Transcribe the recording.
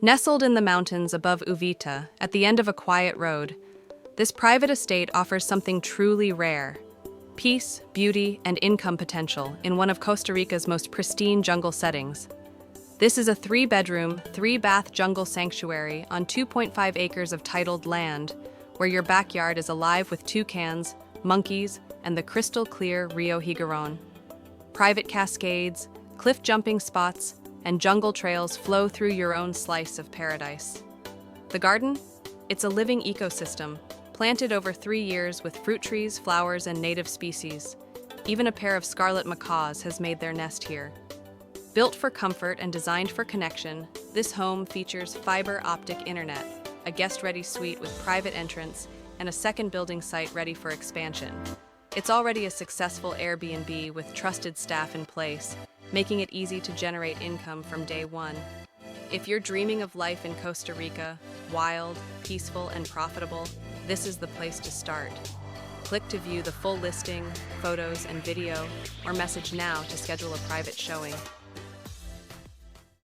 Nestled in the mountains above Uvita, at the end of a quiet road, this private estate offers something truly rare: peace, beauty, and income potential in one of Costa Rica's most pristine jungle settings. This is a 3-bedroom, 3-bath jungle sanctuary on 2.5 acres of titled land, where your backyard is alive with toucans, monkeys, and the crystal-clear Rio Higueron. Private cascades, cliff-jumping spots, and jungle trails flow through your own slice of paradise. The garden? It's a living ecosystem, planted over 3 years with fruit trees, flowers, and native species. Even a pair of scarlet macaws has made their nest here. Built for comfort and designed for connection, this home features fiber optic internet, a guest-ready suite with private entrance, and a second building site ready for expansion. It's already a successful Airbnb with trusted staff in place, making it easy to generate income from day one. If you're dreaming of life in Costa Rica, wild, peaceful, and profitable, this is the place to start. Click to view the full listing, photos, and video, or message now to schedule a private showing.